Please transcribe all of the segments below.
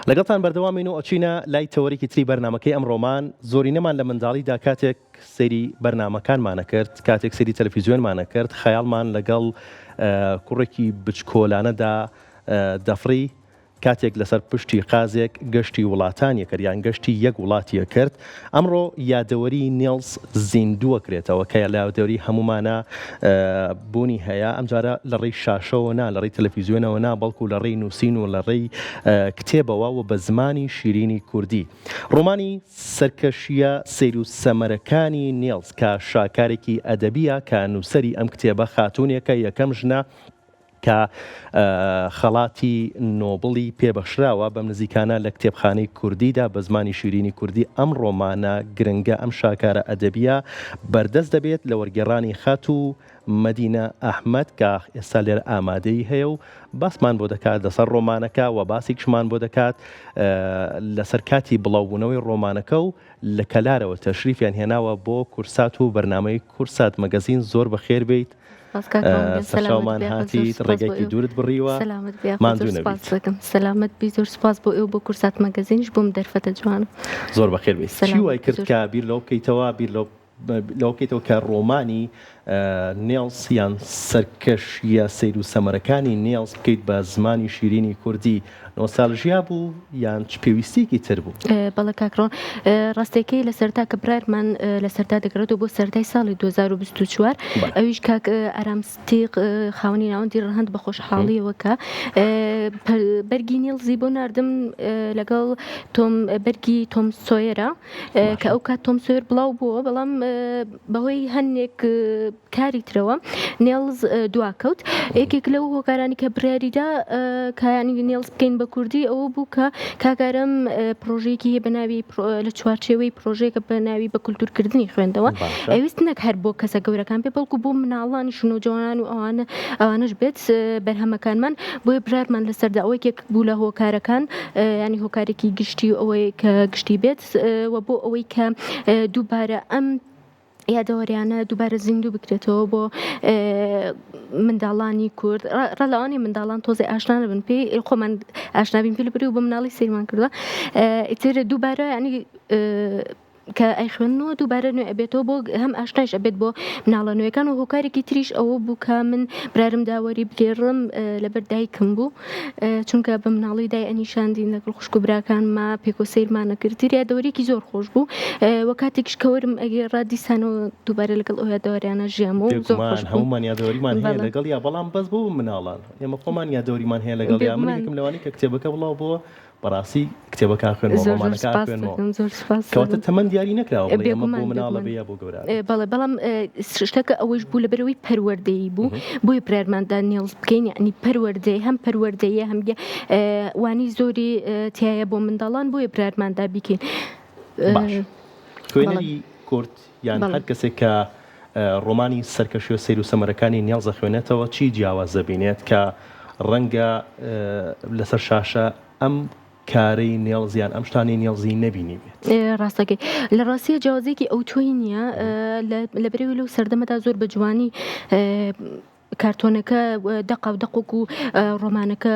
لەگەڵتان بەردەوامین و ئەچینە لای تەوەریکی تری بەرنامەکەی ئەمڕۆمان زۆرینەمان لە منداڵیدا کاتێک سەیری بەرنامەکانمانە کرد، کاتێک سەیری تەلەڤیزیۆنمانە کرد، خەیاڵمان لەگەڵ کوڕێکی بچکۆلانەدا دەفڕی کاتێک لەسەر پشتی قازێک گەشتی وڵاتانیە کرد یان گەشتی یەک وڵاتیە کرد. ئەمڕۆ یادەوەری نیلس زیندووە کرێتەوە کە یادەوەری هەمومانە بوونی هەیە، ئەمجارە لە ڕێی شاشەوە نا، لە ڕێی تەلەڤیزیۆنەوە نا، بەڵکو لە ڕێی نووسین و لە ڕێی کتێبەوە و بە زمانی شیرینی کوردی. ڕۆمانی سەرکەشیە سیر و سەمەرەکانی نیلس کە شاکارێکی ئەدەبیە کە نووسەری ئەم کتێبە خاتوونێکە یەکەم ژنە کە خەڵاتی نۆبڵی پێبەخشراوە بەم نزیکانە لە کتێبخانەی کوردیدا بە زمانی شیرینی کوردی. ئەم ڕۆمانە گرنگە، ئەم شاکارە ئەدەبیە بەردەست دەبێت لە وەرگێڕانی خەت و مەدینە ئەحمەد کە ئێستا لێرە ئامادەی هەیە و باسمان بۆ دەکات لەسەر ڕۆمانەکە و باسێکشمان بۆ دەکات لەسەر کاتی بڵاوبوونەوەی ڕۆمانەکە و لە کەلارەوە تەشریفیان هێناوە بۆ کورسات و بەرنامەی کورسات مەگەزین. زۆر بەخێر بیت، سەرچاومان هاتیت، ڕێگەیەکی دوورت بڕیوە، سەلامەت بی. زۆر سپاس بۆ ئێوە بۆ کورسات مەگەزینش بۆم دەرفەتە جوانە. زۆر بەخێر بیت. چی وای کرد کە بیر لەو بکەیتەوە، بیر لەو بکەیتەوە کە ڕۆمانی نیلس یان سەرکەشیە سیر و سەمەرەکانی نیلس بکەیت بە زمانی شیرینی کوردی؟ نۆستالژیا بوو یان چ پێویستێکی تر بوو؟ بەڵێ کاکڕۆن، ڕاستەکەی لە سەرتا کە برایمان لە سەرتا دەگرێتەوە بۆ سەرەتای ساڵی 2024 ئەویش کاک ئارامستیق خاوەنی ناوەندی ڕەهەند بە خۆشحاڵیەوە کە بەرگی نیلزی بۆ ناردم لەگەڵ بەرگی تۆم سۆیەرە کە ئەو کات تۆم سۆیر بڵاو بووە، بەڵام بەهۆی هەندێک کاری ترەوە نیلز دواکەوت. یەکێک لەو هۆکارانی کە بڕیاریدا کایانی نیلز بکەین بە کوردی ئەوە بوو کە کاگەرم پرۆژەیەکی هەیە بە ناوی لە چوارچێوەی پرۆژەیەکە بە ناوی بە کولتورکردنی خوێندەوە. ئەویست نەک هەر بۆ کەسە گەورەکان پێ بەڵکو بۆ مناڵانی شنۆجوانان و ئەوانش بێت بەرهەمەکانمان. بۆیە برارمان لەسەردا ئەوەی یەک بوو لە هۆکارەکان، ینی هۆکارێکی گشتی و ئەوەی کە گشتی بێت و بۆ ئەوەی کە دووبارە ئەم یادەوەریانە دووبارە زیندوو بکرێتەوە بۆ منداڵانی کورد، ڕەلاوانی منداڵان تۆزی ئاشنا نەبن پێی، خۆمان ئاشنابین پێ لەبەری و بە مناڵی سیرمان کردووە. ئیتر دووبارە ینی کە ئەیخوێنەوە دووبارە نوێ ئەبێتەوە بۆ هەم ئاشنایش ئەبێت بۆ مناڵە نوێەکان. و هۆکارێکی تریش ئەوە بوو کە من برارم داوەری بگێڕم لەبەر دایکم بوو، چونکە بە مناڵی دای ئەنیشاندین لەگەڵ خوشک و براکانمە پێک و سەیرمانە کردی. یادەوەریەکی زۆر خۆش بوو و کاتێکش کە وەرم ئەگەێڕا دیسانەوە دووبارە لەگەڵ ئەو یادەوەریانە ژیام و زۆر خۆش بوو. هەمومان یادەوەریمان هەیە لەگەڵ یا، بەڵام بەس بۆ مناڵان ئێمە خۆمان یادەوەریمان هەیە لەگەڵ یا. من یەکەم لەوانی کە کتێبەکە بڵاو بووە بەڕاستی کتێبەکە خوێنەوە، ڕۆمانەکە خوێنەوە، کەواتە تەمەند دیاری نەکراوە بڵێ ئەمە بۆ مناڵە بێ یا بۆ گەورە. بەڵێ، بەڵام شتەکە ئەوەش بوو لەبەرەوەی پەروەردەیی بوو، بۆیە برارماندا نیلز بکەین، یعنی پەروەردەی هەم پەروەردەیە هەم وانی زۆری تایە بۆ منداڵان، بۆیە برارماندا بیکەین. باش، خوێنەری کورد یان هەر کەسێک کە ڕۆمانی سەرکەشی و سیر و سەمەرەکانی نیلزە خوێنێتەوە چی جیاوازە بینێت کە ڕەنگە لەسەر شاشە ئەم کارەی نیلزیان ئەم شتانی نیلزی نەبینی بێت؟ ڕاستەکەی لە ڕاستیە جیاوازێکی ئەو تۆی نییە، لەبەرەوەی لەو سەردەمەدا زۆر بە جوانی کارتۆنەکە دەق و ڕۆمانەکە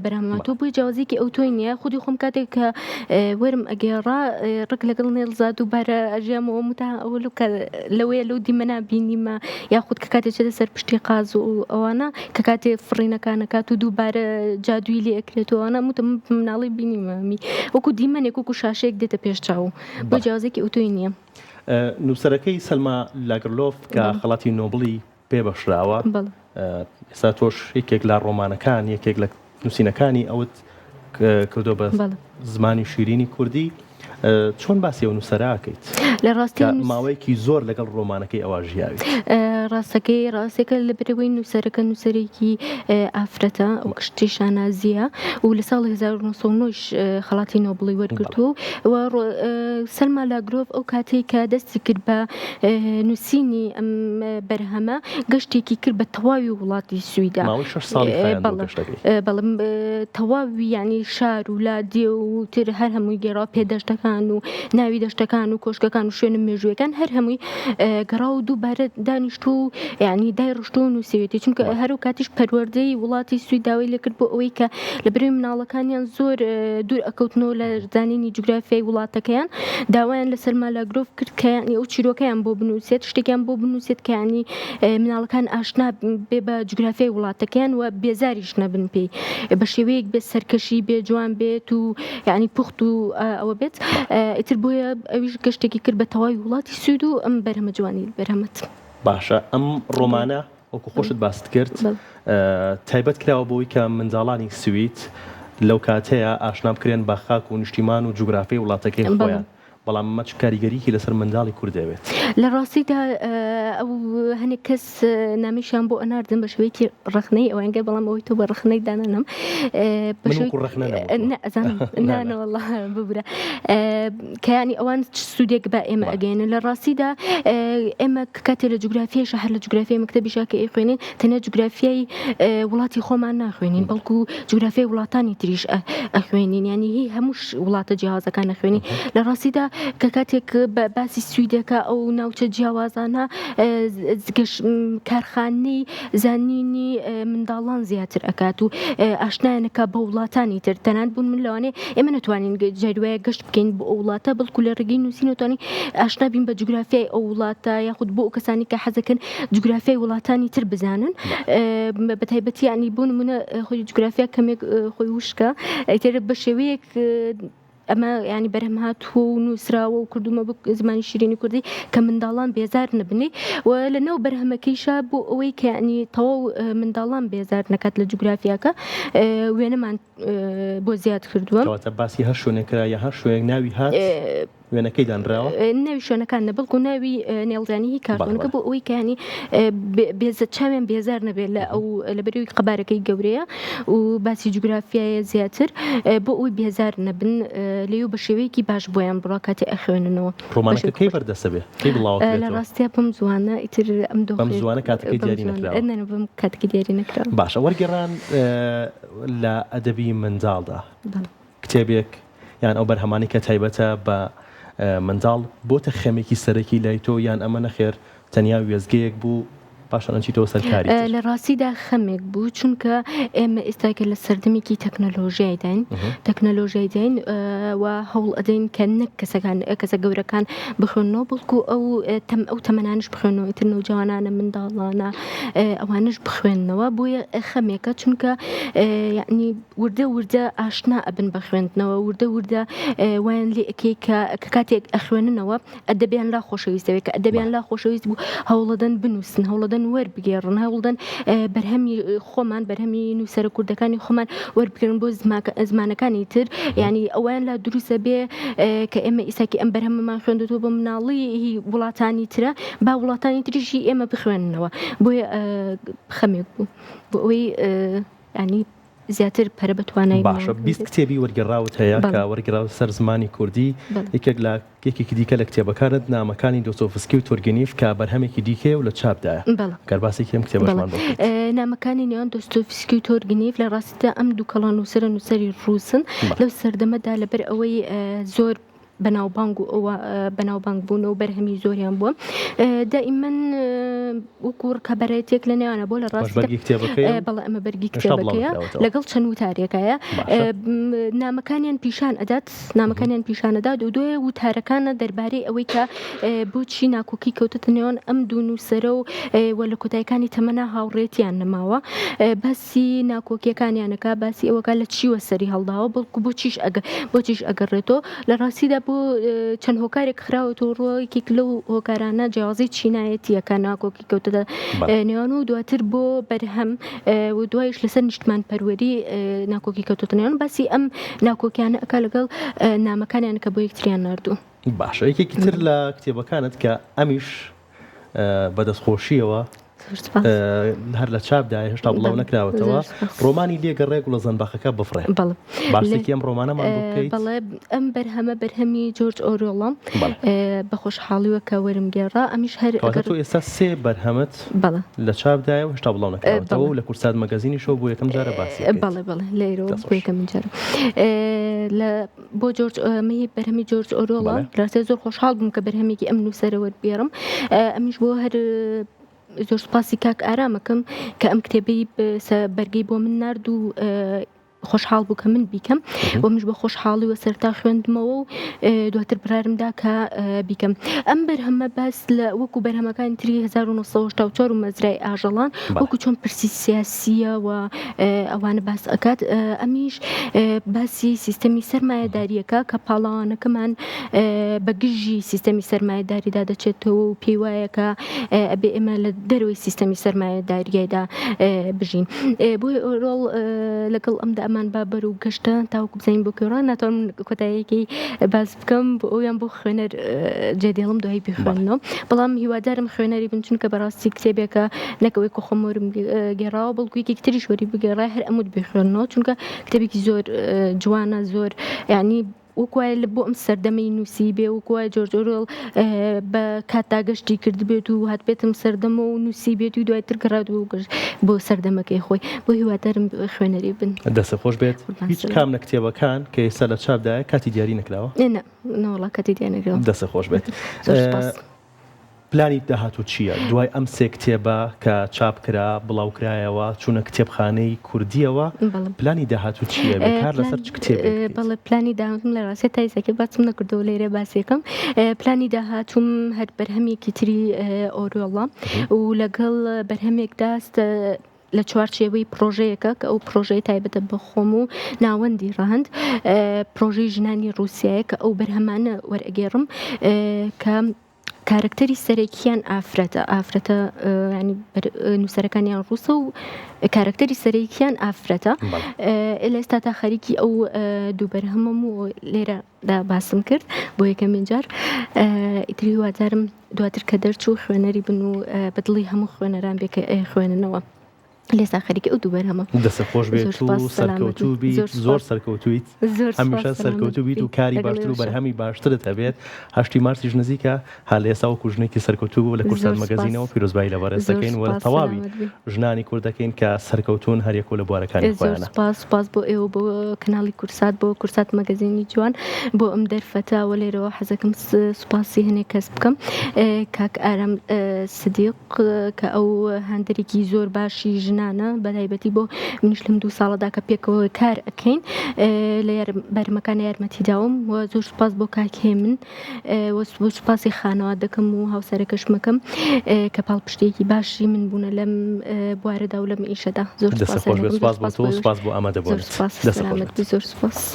بەرهەماتۆ بووی جیاوازێکی ئەو تۆی نییە. خودی خۆم کاتێک کە وەرم ئەگەێڕا ڕک لەگەڵ نیلزا دووبارە ئەژیامەوە متاولو کە لەوەیە لەو دیمەنا بینیمە، یاخود کە کاتێک چێتە سەر پشتی قاز و ئەوانە کە کاتێ فڕینەکانەکات و دووبارە جادووی لێ ئەکرێتەوەوانە متم مناڵی بینیمەمی وەکو دیمەنێک وەکو شاشەیەک دێتە پێش چاو، بۆ جیاوازێکی ئەو تۆی نییە. نووسەرەکەی سەلما لاگرلۆف کە خەڵاتی نۆبڵی پێبەخشراوە، ئێستا تۆش یەکێک لە ڕۆمانەکان، یەکێک لە نووسینەکانی ئەوت کردو بە زمانی شیرینی کوردی. چۆن باسی ئەو نووسەراکەیت لە ڕاستی ماوەیەکی زۆر لەگەڵ ڕۆمانەکەی ئەوە ژیاوی؟ ڕاستەکە لە بەرەوەی نووسەرەکە نووسەرێکی ئافرەتە و کشتی شانازیە و لە ساڵی 1990 خەڵاتی نۆبڵی وەرگرتووە و سەلما لاگرۆف ئەو کاتێک کە دەستی کرد بە نووسینی ئەم بەرهەمە گەشتێکی کرد بە تەواوی وڵاتی سویدا. ماوەی 6 ساڵی بەڵام تەواوی ینی شار و لادێ و تر هەر هەمووی گێڕا پێدەشتەکە دەشتەکان و ناوی دەشتەکان و کۆشکەکان و شوێنە مێژوویەکان هەر هەمووی گەڕا و دووبارە دانیشت و یعنی دای ڕشت و نووسێتی چونکە هەرو کاتیش پەروەردەی وڵاتی سوی داوای لەکرد بۆ ئەوەی کە لە بەروی مناڵەکانیان زۆر دوور ئەکەوتنەوە لە زانینی جوگرافیای وڵاتەکەیان داوایان لەسەر مالاگرۆف کرد کە یعنی ئەو چیرۆکەیان بۆ بنووسێت شتێکیان بۆ بنووسێت کە یعنی مناڵەکان ئاشنا بێ بە جوگرافیای وڵاتەکەیان و بێزاریش نەبن پێی بە شێوەیەک بێ سەرکەشی بێ جوان بێت و یعنی پوخت و ئەوە بێت ئیتر بۆیە ئەویش گەشتێکی کرد بە تەواوی وڵاتی سوید و ئەم بەرهەمە جوانی بەرهەمەت باشە ئەم ڕۆمانە وەکو خۆشت باست کرد تایبەت کراوە بۆی کە منداڵانی سوید لەو کاتەیە ئاشنا بکرێن بە خاک و نیشتیمان و جوگرافیای وڵاتەکەی خۆیان بەڵام مەچ کاریگەریکی لەسەر منداڵی کوردەوێت لە ڕاستیدا ئەو هەنێک کەس نامیشان بۆ ئەناردن بە شوەیەکی ڕخنەی ئەوەنگە بەڵام ئەوەی تۆ بە ڕخنەی دانانم نانەوەڵ ببرە کەیانی ئەوان سوودێک بە ئێمە ئەگەێنن لە ڕاستیدا ئێمە کاتێ لە جوگرافیای شەهر لە جوگرافیای مەکتەبی شاکە ئەخوێنین تەنیا جوگرافیای وڵاتی خۆمان ناخوێنین بەڵکو جوگرافیای وڵاتانی تریش ئەخوێنین ینی هی هەموو وڵاتە جیاوازەکان ئەخوێنین لە ڕاستیدا کە کاتێک باسی سویدەکە ئەو ناوچە جیاوازانە کارخانەی زانینی منداڵان زیاتر ئەکات و ئاشنایەنەکە بە وڵاتانی تر تەنان بوون من لەوانێ ئێمە نتوانین جێروایە گەشت بکەین بۆ ئەو وڵاتە بەڵکو لە ڕێگەی نووسین نتوانین ئاشنا بین بە جوگرافیای ئەو وڵاتە یاخود بۆ ئەو کەسانی کە حەزەکەن جوگرافیای وڵاتانی تر بزانن بە تایبەتی یعنی بۆ نمونە خۆی جوگرافیا کەمێک خۆی وشکە ئیتر بە شێوەیەک ئەمە ینی بەرهەم هاتووە و نووسراوە و کردومە بە زمانی شیرینی کوردی کە منداڵان بێزار نەبنی و لە ناو بەرهەمەکەیشا بۆ ئەوەی کە ینی تەواو منداڵان بێزار نەکات لە جوگرافیاکە وێنەمان بۆ زیاد کردووە باسی هەر شوێنێکرا یا هەر شوێنێک ناوی هات وێنەکەی دانراوە ناوی شوێنەکان نەبڵکو ناوی نێڵدانی هی کارتۆنەکە بۆ ئەوەی کانی چاوێن بێزار نەبێت لە ئەو لە بەروی قەبارەکەی گەورەیە و باسی جوگرافیایە زیاتر بۆ ئەوی بێزار نەبن لێو بە شێوەیەکی باش بۆیان بڕا کاتی ئەخوێننەوە ڕۆمانەکە کەی بەردەستە بێ لە ڕاستیا پم زوانە ئیتر ئەم زوانە کاتەکەی دیاری نەکراوە بم کاتەکەی دیاری نەکراوە باشە وەرگێڕان لە ئەدەبی منداڵدا کتێبێک یان ئەو بەرهەمانی کە تایبەتە بە منداڵ بۆتە خێمێکی سەرەکی لای تۆ یان ئەمە نەخێر تەنیا وێزگەیەک بوو پاشان ئەچیتەوە سەرکاری لە ڕاستیدا خەمێک بوو چونکە ئێمە ئێستاکە لە سەردەمێکی تەکنەلۆژیای داین و هەوڵ ئەدەین کە نەک کەسە گەورەکان بخوێنەوە بڵکو ئەو تەمەنانش بخوێنەوە ئیتر نەوجوانانە منداڵانە ئەوانش بخوێننەوە بۆیە خەمێکە چونکە یعنی وردە ئاشنا ئەبن بە خوێندنەوە وردە وایان لێ ئەکەی کە کاتێک ئەخوێننەوە ئەدەبیان لا خۆشەویستەوەی کە ئەدەبیان لا خۆشەویست بوو هەوڵەدەن بنووسن هەوڵەدەن وەربگێڕن هەوڵدەن بەرهەمی خۆمان بەرهەمی نووسەرە کوردەکانی خۆمان وەربگرن بۆ زمانەکانی تر ینی ئەویان لا دروستە بێ کە ئێمە ئیساکی ئەم بەرهەمەمان خوێندەوە بە مناڵی وڵاتانی ترە با وڵاتانی تریشی ئێمە بخوێننەوە بۆیە خەمێک بوو بۆ ئەوەی ینی زیاتر پەرە بەتوانای باشە 20 کتێبی وەرگێڕاوت هەیە کە وەرگێڕاو سەر زمانی کوردی یەکێک لە یەکێکی دیکە لە کتێبەکانت نامەکانی دۆستۆڤسکی و تورگنیف کە بەرهەمێکی دیکەیە و لە چاپدایە کارباسێکی ئەم کتێبەشمان بۆ نامەکانی نێوان دۆستۆڤسکی و تورگنیف لە ڕاستیدا ئەم دوو کەڵان نووسەری ڕووسن لەو سەردەمەدا لەبەر ئەوەی زۆر بەناوبانگ و ئەوە بەناوبانگ بوون و بەرهەمی زۆریان بووە دائیمەن وەکو ڕکابەرەتێک لە نێوانە بۆ لە ڕاستیدا بەڵێ ئەمە بەرگی کتێبەکەیە لەگەڵ چەند وتارێکایە نامەکانیان پیشان ئەدات و دوێ وتارەکانە دەربارەی ئەوەی کە بۆچی ناکۆکی کەوتەتە نێوان ئەم دوو نووسەرە و لە کۆتاییەکانی تەمەنا هاوڕێتیان نەماوە باسی ناکۆکیەکانیانەکە باسی ئەوەکە لە چیوە سەری هەڵداوە بەڵکو بۆچیش ئەگەڕێتەوە لە ڕاستیدا بۆ چەند هۆکارێک خراوەوە ڕۆیەکێک لەو هۆکارانە جیاوازی چینایەتیەکە ناکۆکی کەوتەتە نێوان و دواتر بۆ بەرهەم و دوایش لەسەر نیشتمان پەروەری ناکۆکی کەوتەتە نێوان باسی ئەم ناکۆکیانە ئەکا لەگەڵ نامەکانیان کە بۆ یەکتریان ناردوو باشە یەکێکی تر لە کتێبەکانت کە ئەمیش بەدەستخۆشیەوە هەر لە چاپدا هێشتا بڵاو نەکراوەتەوە ڕۆمانی لێگەڕێک و لە زەنبەخەکە بفڕێ باشێکی ئەم ڕۆمانەمان بۆ بکەیت بەڵێ ئەم بەرهەمە بەرهەمی جۆرج ئۆرۆڵە بە خۆشحاڵیوە کە وەرم گێڕا ئەمیش هەر تۆ ئێستا سێ بەرهەمت لە چاپدایە و هێشتا بڵاو نەکراوەتەوە و لە کورسات مەگەزینیشەوە بۆ یەکەم جارە باسی بەڵێ لێرەوە بۆ یەکەم جارە بۆ جۆرج بەرهەمی جۆرج ئۆرۆڵە ڕاستە زۆر خۆشحاڵ بووم کە بەرهەمێکی ئەم نووسەرە وەربێڕم ئەمیش بۆ هەر زۆر سوپاسی کاک ئارامەکەم کە ئەم کتێبەی بەرگەی بۆ من نرد و خۆشحاڵ بوو کە من بیکەم بۆ منش بە خۆشحاڵی وە سەرتا خوێندمەوە و دواتر برارمدا کە بیکەم ئەم بەرهەمە باس لە وەکو بەرهەمەکانی تری 1984 و مەزرای ئاژەڵان وەکو چۆن پرسی سیاسیە و ئەوانە باس ئەکات ئەمیش باسی سیستەمی سەرمایەداریەکە کە پاڵاوانەکەمان بە گژی سیستەمی سەرمایەداریدا دەچێتەوە و پێی وایە کە ئەبێ ئێمە لە دەروی سیستەمی سەرمایەداریەدا بژین بۆی ئۆرۆڵ لەگەڵ ئەمدا ئەمان با بەر و گەشتە تاوەکو بزانین بۆ کێڕان ناتوانم کۆتاییەکی باز بکەم بۆ ئەویان بۆ خوێنەر جێدێڵم دوای بخوێنەوە بەڵام هیوادارم خوێنەری بن چونکە بەڕاستی کتێبێکە نەکەوەی کە خۆم وەرم گێڕاوە بەڵکویەکی تریش وەری بگێڕای هەر ئەموت بخوێنەوە چونکە کتێبێکی زۆر جوانە زۆر یعنی وەکوای لە بۆ ئەم سەردەمەی نووسی بێ وەکوای جۆرج ئۆرۆڵ بە کاتا گەشتی کرد بێت و هات بێتم سەردەمە و نووسی بێت و دوایتر گەڕات و گەشت بۆ سەردەمەکەی خۆی بۆ هیوادارم خوێنەری بن دەستە خۆش بێت هیچ کام لە کتێبەکان کە ئێستا لە چاپدایە کاتی دیاری نەکراوە نەوەڵا کاتی دیاری نەکراوە دەستە خۆش بێت پلانی داهاتوو چییە دوای ئەم سێ کتێبە کە چاپکرا بڵاوکرایەوە چوونە کتێبخانەی کوردیەوە پلانی داهاتوو چییە بێکار لەسەر چ کتێبێک بەڵێ پلانی داهاتوم لە ڕاستی تایسەکە باسم نەکردەوە لێرە باسیەکەم پلانی داهاتوم هەر بەرهەمێکی تری ئۆرۆڵە و لەگەڵ بەرهەمێکدا لە چوارچێوەی پرۆژەیەکە کە ئەو پرۆژەی تایبەتە بە خۆم و ناوەندی ڕەهند پرۆژەی ژنانی ڕووسیایە کە ئەو بەرهەمانە وەرئەگێڕم کە کارکتەری سەرەکیان ئافرەتە ینی نووسەرەکانیان ڕووسە و کارکتەری سەرەکیان ئافرەتە ئێستا تا خەریکی ئەو دوو بەرهەمەم و لێرەدا باسم کرد بۆ یەکەمین جار ئیتری هیوادارم دواتر کە دەرچوو خوێنەری بن و بەدڵی هەموو خوێنەران بێکە خوێننەوە لێستا خەریکی ئەو دوو بەرهەمە دەستە خۆش بێت و سەرکەوتوو بیت زۆر سەرکەوتویت هەمیشە سەرکەوتوو بیت و کاری باشتر و بەرهەمی باشترت هەبێت 8 مارسیش نزیکە هەر ئێستا وەکو ژنێکی سەرکەوتوو بوو لە کورسات مەگەزینەوە پیرۆزبایی لەبەرز دەکەین وە تەواوی ژنانی کوردەکەین کە سەرکەوتون هەریەکۆ لە بوارەکانی خۆیانە سپاس بۆ ئێوە بۆ کەناڵی کورسات بۆ کورسات مەگەزینی جوان بۆ ئەم دەرفەتەوە لێرەوە حەزەکەم سوپاسی هەنێک کەس بکەم کاک ئارام سدیق کە ئەو هەندێکی زۆر باشی ژنانە بەتایبەتی بۆ منیش لەم 2 ساڵەدا کە پێکەوە کار ئەکەین لە بەرهەمەکانی یارمەتیداوم و زۆر سوپاس بۆ کاکێ من بۆ سوپاسی خانەوە دەکەم و هاوسەرەکەشمەکەم کە پاڵپشتێکی باشی من بوونە لەم بوارەدا و لەم ئیشەدا زۆر سپاس بۆ ئامادەبوونت زۆر سپاس